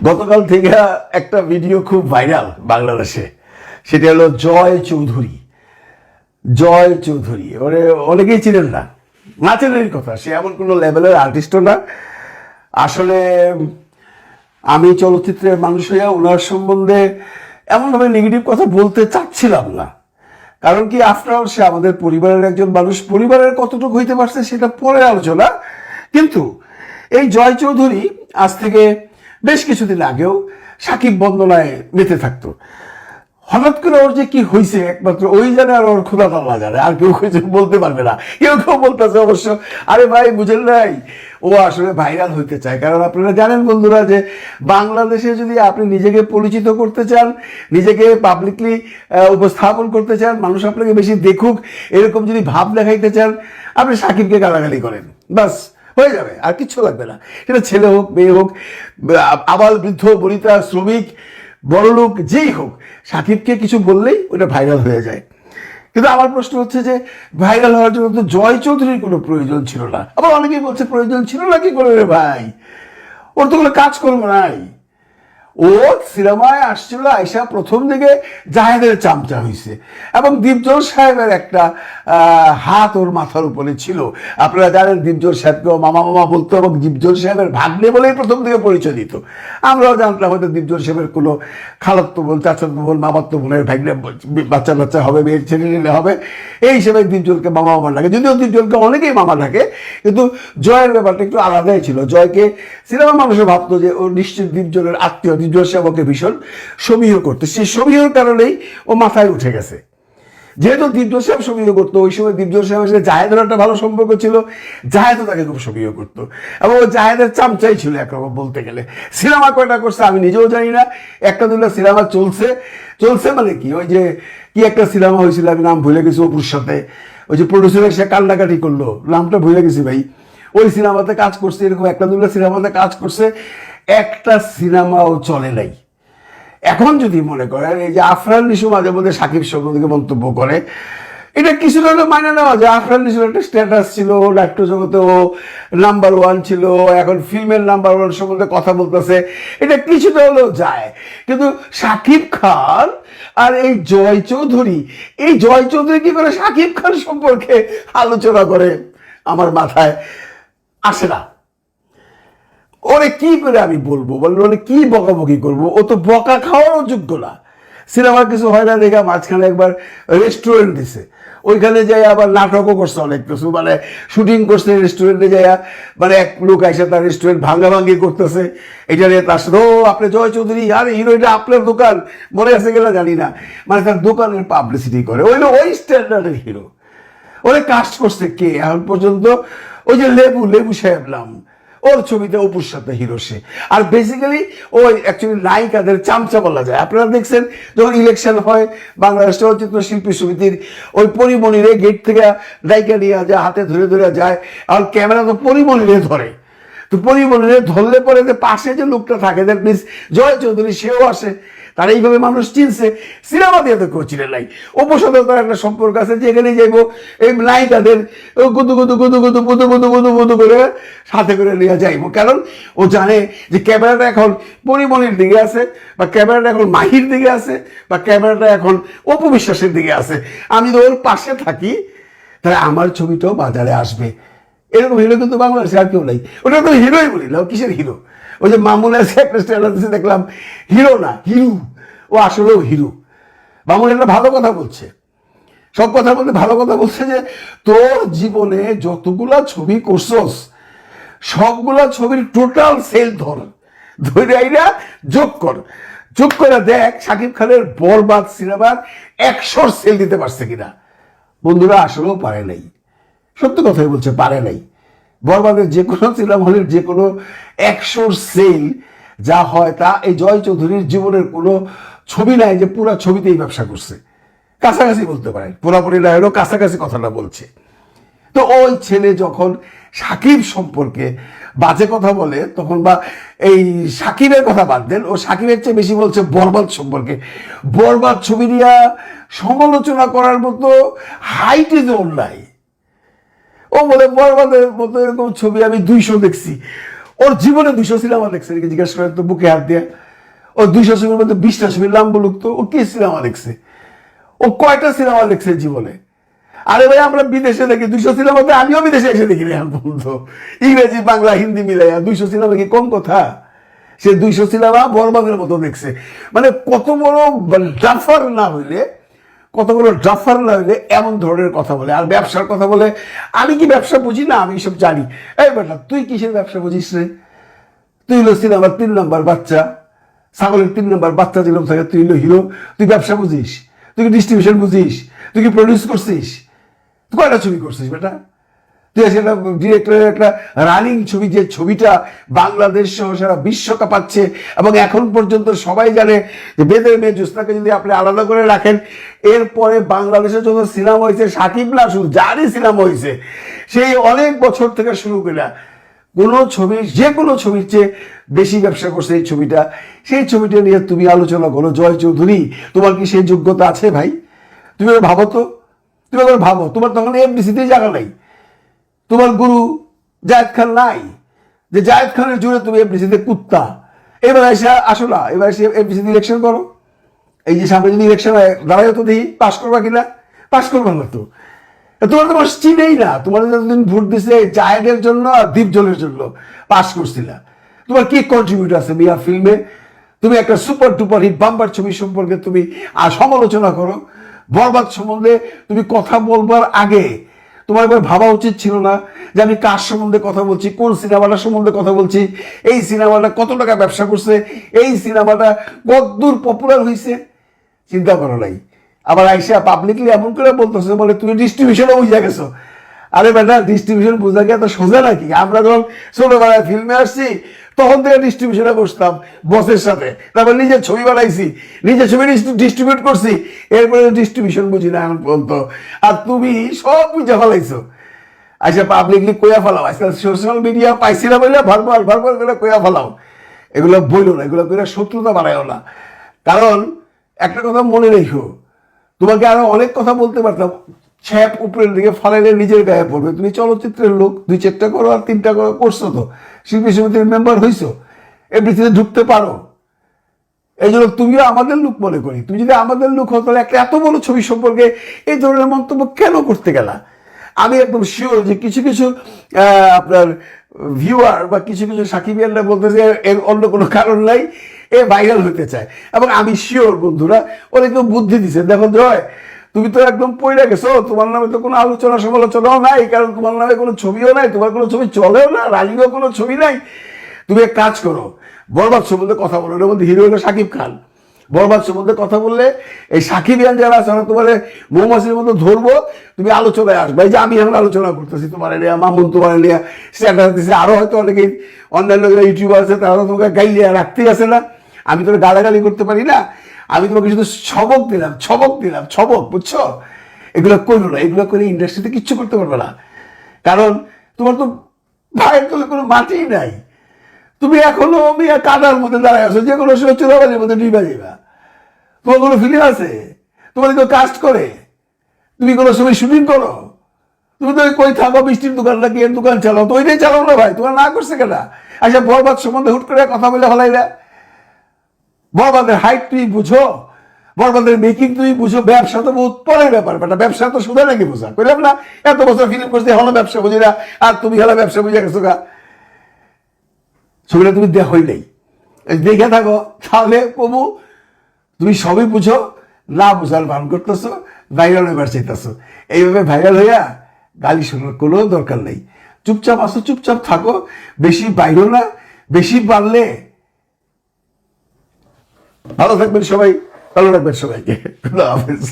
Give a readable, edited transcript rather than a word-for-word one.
গতকাল থেকে একটা ভিডিও খুব ভাইরাল বাংলাদেশে, সেটা হলো জয় চৌধুরী। জয় চৌধুরী ওরে অনেকেই চিনেন না, না চেনেন কথা, সে এমন কোনো লেভেলের আর্টিস্টও না। আসলে আমি চলচ্চিত্রের মানুষ হইয়া ওনার সম্বন্ধে এমনভাবে নেগেটিভ কথা বলতে চাচ্ছিলাম না, কারণ কি আফটার অল সে আমাদের পরিবারের একজন মানুষ। পরিবারের কতটুকু হইতে পারছে সেটা পরে আলোচনা। কিন্তু এই জয় চৌধুরী আজ থেকে বেশ কিছুদিন আগেও সাকিব বন্দনায় মেতে থাকতো। হঠাৎ করে ওর যে কি হয়েছে একমাত্র ওই জানে, আর ওর খোদা তাল্লা জানে, আর কেউ কিছু বলতে পারবে না। কেউ কেউ বলতেছে অবশ্য, আরে ভাই বুঝেন নাই, ও আসলে ভাইরাল হইতে চায়। কারণ আপনারা জানেন বন্ধুরা যে বাংলাদেশে যদি আপনি নিজেকে পরিচিত করতে চান, নিজেকে পাবলিকলি উপস্থাপন করতে চান, মানুষ আপনাকে বেশি দেখুক, এরকম যদি ভাব দেখাইতে চান, আপনি সাকিবকে গালাগালি করেন, বাস হয়ে যাবে, আর কিচ্ছু লাগবে না। সেটা ছেলে হোক, মেয়ে হোক, আবাল বৃদ্ধ বনিতা, শ্রমিক, বড়লোক, যেই হোক, সাকিবকে কিছু বললেই ওটা ভাইরাল হয়ে যায়। কিন্তু আমার প্রশ্ন হচ্ছে যে ভাইরাল হওয়ার জন্য তো জয় চৌধুরীর কোনো প্রয়োজন ছিল না। আবার অনেকেই বলছে প্রয়োজন ছিল না, কি করে রে ভাই, ওর তো কোনো কাজ করবো নাই। ও সিনেমায় আসছিল, আয়সা প্রথম দিকে জাহেদের চামচা হয়েছে, এবং দীপজল সাহেবের একটা হাত ওর মাথার উপরে ছিল। আপনারা জানেন দীপজল সাহেবকেও মামা মামা বলতো, এবং দীপজল সাহেবের ভাগ্নে বলেই প্রথম দিকে পরিচয় দিত। আমরাও জানতাম হয়তো দীপজল সাহেবের কোনো খালাত্ম বোন, চাচাতো বোন, মামাত্ম বোনের ভাগ্নে বাচ্চা বাচ্চা হবে, মেয়ের ছেলে নিলে হবে, এই হিসেবে দীপজলকে মামা মামা লাগে। যদিও দীপজলকে অনেকেই মামা থাকে, কিন্তু জয়ের ব্যাপারটা একটু আলাদাই ছিল। জয়কে সিনেমা মানুষও ভাবতো যে ও নিশ্চিত দীপজলের আত্মীয়, দীপজল সাহেব ওকে ভীষণ সমীহ করতো। সেই সমীহর কারণেই ও মাথায় উঠে গেছে। যেহেতু দীপজল সাহেব সমীহ করতো, ওই সময় দীপজল সাহেবের সাথে জাহেদের একটা ভালো সম্পর্ক ছিল, জাহেদও তাকে খুব সমীহ করতো, এবং ও জাহেদের চামচাই ছিল একরকম বলতে গেলে। সিনেমা কয়টা করছে আমি নিজেও জানি না, একটা দুটো সিনেমা চলছে। চলছে মানে কি, ওই যে কি একটা সিনেমা হয়েছিল, আমি নাম ভুলে গেছি, অপুর সাথে ওই যে প্রডিউসার সে কান্নাকাটি করলো, নামটা ভুলে গেছি ভাই। ওই সিনেমাতে কাজ করছে, এরকম একটা দুটো সিনেমাতে কাজ করছে, একটা সিনেমাও চলে নাই। এখন যদি মনে করেন এই যে আফরান নিশু মাঝে মধ্যে সাকিব সম্বন্ধে মন্তব্য করে, এটা কিছুটা হলে মাইনে নেওয়া যায়। আফরান নিশুর একটা স্ট্যাটাস ছিল, নাট্য জগতে ও নাম্বার ওয়ান ছিল, এখন ফিল্মের নাম্বার ওয়ান সম্বন্ধে কথা বলতেছে, এটা কিছুটা হলেও যায়। কিন্তু সাকিব খান আর এই জয় চৌধুরী, এই জয় চৌধুরী কি করে সাকিব খান সম্পর্কে আলোচনা করে আমার মাথায় আসে না। ওরে কি করে আমি বলবো বলেন, ওরে কি বকাবকি করবো? ও তো বকা খাওয়ারও যোগ্য না। সিনেমার কিছু হয় না দেখা মাঝখানে একবার রেস্টুরেন্ট দিছে, ওইখানে যাই আবার নাটকও করছে অনেক কিছু, মানে শুটিং করছে রেস্টুরেন্টে যাইয়া, মানে এক লোক আইসা তার রেস্টুরেন্ট ভাঙ্গাভাঙ্গি করতেছে। এটা নিয়ে তার সাথে, ও আপনি জয় চৌধুরী, আরে হিরো, এটা আপনার দোকান, মনে আছে কিনা জানি না, মানে তার দোকানের পাবলিসিটি করে। ওই স্ট্যান্ডার্ডের হিরো। ওরে কাস্ট করছে কে এখন পর্যন্ত? ওই যে লেবু সাহেব নাম, ওর ছবিতে অপুর সাথে হিরো সে। আর বেসিক্যালি ওই অ্যাকচুয়ালি নায়িকাদের চামচা বলা যায়। আপনারা দেখছেন যখন ইলেকশন হয়, বাংলাদেশ চলচ্চিত্র শিল্পী সমিতির ওই পরিমণিরে গেট থেকে নায়িকা নিয়ে যায়, হাতে ধরে ধরে যায়, আর ক্যামেরা তো পরিমণিরে ধরে। তো পরিমণিরে ধরলে পরে যে পাশে যে লোকটা থাকে, দ্যাট মিনস জয় চৌধুরী, সেও আসে। তারা এইভাবে মানুষ চিনছে, সিনেমা দিয়ে তো কেউ চিনে নাই। অপুর সাথে তার একটা সম্পর্ক আছে, যেখানে যাইবো এই নায়িকাদের গুদু গুদু গুদু গুদু বুদু বুদু বুদু বুদু করে সাথে করে নিয়ে যাইবো। কারণ ও জানে যে ক্যামেরাটা এখন পরিমণির দিকে আছে, বা ক্যামেরাটা এখন মাহির দিকে আছে, বা ক্যামেরাটা এখন অপু বিশ্বাসের দিকে আছে। আমি তো ওর পাশে থাকি, তাহলে আমার ছবিটাও বাজারে আসবে। এরকম হিরো কিন্তু বাংলাদেশে আর কেউ নাই। ওটা তো হিরোই বলি না, কিসের হিরো? ওই যে মামুন আছে একটা স্ট্যাটাসে দেখলাম, হিরো না হিরু, ও আসলেও হিরো। মামুন একটা ভালো কথা বলছে, সব কথা বলতে ভালো কথা বলছে যে তোর জীবনে যতগুলা ছবি করছস, সবগুলা ছবির টোটাল সেল ধরে আইরা যোগ করে দেখ শাকিব খানের বরবাদ সিনেমার 100 সেল দিতে পারছে কিনা। বন্ধুরা আসলেও পারে নাই, সত্য কথাই বলছে, পারে নাই। বরবাদের যে কোনো সিনেমা হলের যে কোনো 100 সেল যা হয়, তা এই জয় চৌধুরীর জীবনের কোনো ছবি নাই যে পুরা ছবিতেই ব্যবসা করছে। কাছাকাছি বলতে পারেন, পুরাপুরি না হলেও কাছাকাছি কথাটা বলছে। তো ওই ছেলে যখন সাকিব সম্পর্কে বাজে কথা বলে, তখন বা এই সাকিবের কথা বাদ দেন, ও সাকিবের চেয়ে বেশি বলছে বরবাদ সম্পর্কে। বরবাদ ছবি নিয়ে সমালোচনা করার মতো হাইটে জোর নাই। ও বলে বরবাদের মতো এরকম ছবি আমি 200 দেখছি। ওর জীবনে 200 সিনেমা দেখছে, জিজ্ঞেস করেন তো বুকে হাত দিয়ে। ও 200 ছবির মধ্যে 20টা ছবির নাম বলুক তো, ও কি সিনেমা দেখছে? ও কয়টা সিনেমা দেখছে জীবনে? আরে ভাই আমরা বিদেশে দেখি 200 সিনেমাতে, আমিও বিদেশে এসে দেখি এখন পর্যন্ত, ইংরেজি বাংলা হিন্দি মিলাইয়া 200 সিনেমা কি কম কথা? সে 200 সিনেমা বরবাদের মতো দেখছে। মানে কত বড় ডাফার না হইলে, কত বড় ডাফার না হইলে এমন ধরনের কথা বলে। আর ব্যবসার কথা বলে, আমি কি ব্যবসা বুঝি না? আমি সব জানি। এই বেটা তুই কিসের ব্যবসা বুঝিস রে? তুই হলো সিনেমার 3 নম্বর বাচ্চা, ছাগলের 3 নম্বর বাচ্চা যেরকম থাকে, তুই হলো হিরো। তুই ব্যবসা বুঝিস? তুই কি ডিস্ট্রিবিউশন বুঝিস? তুই কি প্রডিউস করছিস? তুই কয়টা ছবি করছিস বেটা? তুই সেটা ডিরেক্টরের একটা রানিং ছবি, যে ছবিটা বাংলাদেশ সহ সারা বিশ্ব কাঁপাচ্ছে, এবং এখন পর্যন্ত সবাই জানে যে বেদের মেয়ে জ্যোৎস্নাকে যদি আপনি আলাদা করে রাখেন, এরপরে বাংলাদেশে যত সিনেমা হয়েছে, সাকিব না শুধু যারই সিনেমা হয়েছে, সেই অনেক বছর থেকে শুরু করে কোনো ছবি, যে কোনো ছবির চেয়ে বেশি ব্যবসা করছে এই ছবিটা। সেই ছবিটা নিয়ে তুমি আলোচনা করো জয় চৌধুরী, তোমার কি সেই যোগ্যতা আছে ভাই? তুমি ভাবো তো, তুমি ভাবো, তোমার তখন এফডিসিতেই জায়গা নাই। তোমার গুরু জায়েদ খান নাই, যে জায়েদ খানের জুড়ে তুমি এফডিসিতে কুত্তা। এবার এসে আসো না, এবার এসে এফডিসিতে ইলেকশন করো। এই যে সামনে যদি ইলেকশন হয়, দাঁড়ায় তো দেখি পাশ করবা কিনা। পাশ করবা না তো, তোমার চিনেই না। তোমার যতদিন ভোট দিছে জায়েদের জন্য আর দীপজলের জন্য পাশ করছিলা। তোমার কি কন্ট্রিবিউট আছে মিয়া ফিল্মে? তুমি একটা সুপার ডুপার হিট বাম্পার ছবি সম্পর্কে তুমি সমালোচনা করো। বরবাদ সম্বন্ধে তুমি কথা বলবার আগে তোমার একবার ভাবা উচিত ছিল না যে আমি কার সম্বন্ধে কথা বলছি, কোন সিনেমাটার সম্বন্ধে কথা বলছি, এই সিনেমাটা কত টাকা ব্যবসা করছে, এই সিনেমাটা কতদূর পপুলার হয়েছে? চিন্তা করো নাই। আবার আইসা পাবলিকলি এমন করে বলতেছে, বলে তুমি ডিস্ট্রিবিউশনও বুঝা গেছো। আরে বেটা ডিস্ট্রিবিউশন বোঝা কি এত সোজা নাকি? আমরা যখন ছোটবেলায় ফিল্মে আসছি তখন থেকে ডিস্ট্রিবিউশনে বসতাম বসের সাথে, তারপর নিজের ছবি বানাইছি, নিজের ছবি ডিস্ট্রিবিউট করছি, এরপরে ডিস্ট্রিবিউশন বুঝি না এখন পর্যন্ত। আর তুমি সব বুঝে ফেলাইছো, আচ্ছা পাবলিকলি কইয়া ফেলাও। আজকাল সোশ্যাল মিডিয়া পাইছি না বলে ভারবার করে কইয়া ফেলাও। এগুলো বইলো না, এগুলো করে শত্রুতা বাড়াইও না। কারণ একটা কথা মনে রেখো, তোমাকে আরো অনেক কথা বলতে পারতাম, ছ্যাপ উপরের দিকে ফালাইলে নিজের গায়ে পড়বে। তুমি চলচ্চিত্রের লোক, 2-4টা করো আর 3টা করো, করছো তো, শিল্পী সমিতির মেম্বার হইছো, এমনিতে ঢুকতে পারো। এই জন্য তুমিও আমাদের লোক মনে করি। তুমি যদি আমাদের লোক হতো, তাহলে একটা এত বড় ছবি সম্পর্কে এই ধরনের মন্তব্য কেন করতে গেলা? আমি একদম শিওর যে কিছু কিছু আপনার ভিউয়ার বা কিছু কিছু সাকিবিয়ানরা বলতেছে এর অন্য কোনো কারণ নাই, এ ভাইরাল হতে চায়। এবং আমি শিওর বন্ধুরা অনেকেও বুদ্ধি দিছে, দেখো জয় তুমি তো একদম পড়ে গেছো, তোমার নামে তো কোনো আলোচনা সমালোচনাও নাই, কারণ তোমার নামে কোনো ছবিও নাই, তোমার কোনো ছবি চলেও না, রানিংও কোনো ছবি নাই। তুমি এক কাজ করো, বরবাদ সম্বন্ধে কথা বলো। এর মধ্যে হিরো হলো শাকিব খান। বরবাদ সম্বন্ধে কথা বললে এই সাকিবিয়ান যারা আছে তোমার মৌমাছির মতো ধরবো, তুমি আলোচনায় আসবে। এই যে আমি এখন আলোচনা করতেছি তোমার নিয়ে, মামুন তোমার নিয়ে স্ট্যাটাস দিচ্ছে, আরো হয়তো অনেকেই অন্যান্য ইউটিউবার আছে, তারা তোমাকে গাইলিয়া রাখতেই আছে না। আমি তোর গালাগালি করতে পারি না, আমি তোমাকে শুধু ছবক দিলাম, বুঝছো? এগুলো করলো না, এগুলো করে ইন্ডাস্ট্রিতে কিচ্ছু করতে পারবে না। কারণ তোমার তো ভাইয়ের তোলে কোনো মাটিই নাই। তুমি এখনো কাদার মধ্যে দাঁড়ায় আছো, যে কোনো সময় চোরাবালির মধ্যে ডিবা যাবা। তোমার কোনো ফিলিং আছে? তোমার কেউ কাস্ট করে? তুমি কোনো সময় শুটিং করো? তুমি তো কই থাকো, বৃষ্টির দোকান নাকি এর দোকান চালাও, তো ওইটাই চালাও না ভাই। তোমার না করছে কেনা? আচ্ছা বরবাদ সম্বন্ধে হুট করে কথা বলে হলাইরা। বরবাদের হাইট তুই বুঝো, বরবাদের মেকিং তুই বুঝো, ব্যবসা তো বহুত পরের ব্যাপার। বেটা ব্যবসা তো শুধু নাকি বোঝা, কইলাম না এত বছর ফিল্ম করছি, হলো ব্যবসা বুঝি না, আর তুমি হলো ব্যবসা বুঝে গেছো গা। ছবিটা তুমি দেখোই নেই, দেখে থাকো তাহলে কবু তুমি সবই বুঝো, না বুঝার ভান করতেছো, ভাইরাল হইবার চাইতেছো। এইভাবে ভাইরাল হইয়া গালি শোনার কোনো দরকার নেই। চুপচাপ আসো, চুপচাপ থাকো, বেশি বাইরো না। বেশি পারলে ভালো থাকবেন সবাই, ভালো রাখবেন সবাইকে। খুদা হাফেজ।